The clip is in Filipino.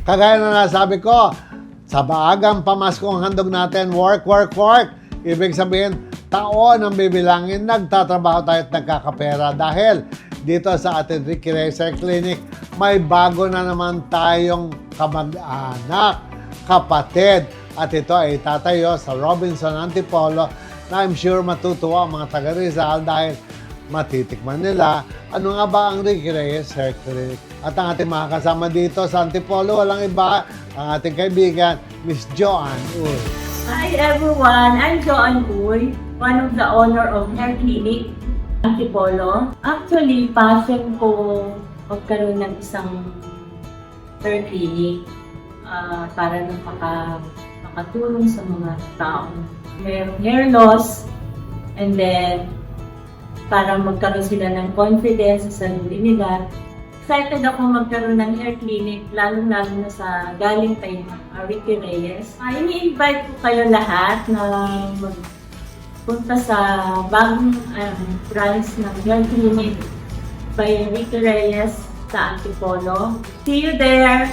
Kagaya na nasabi ko, sa maagang pamaskong handog natin, work, work, work. Ibig sabihin, taon ang bibilangin, nagtatrabaho tayo at nagkakapera. Dahil dito sa ating Ricky Reyes Hair Clinic, may bago na naman tayong kamag-anak, kapatid. At ito ay tatayo sa Robinson Antipolo na I'm sure matutuwa ang mga taga Rizal dahil matitikman nila ano nga ba ang Ricky Reyes Hair Clinic. At ang ating mga kasama dito sa Antipolo, walang iba, ang ating kaibigan, Miss Joanne Uy. Hi everyone, I'm Joanne Uy, one of the owner of Hair Clinic Antipolo. Actually, passion ko magkaroon ng isang hair clinic para makatulong sa mga taong mayroong hair loss, and then para magkaroon sila ng confidence sa sarili nila. Excited ako magkaroon ng hair clinic, lalo-lalo na sa galing kay Ricky Reyes. Ini-invite ko kayo lahat na magpunta sa bagong branch ng hair clinic by Ricky Reyes sa Antipolo. See you there!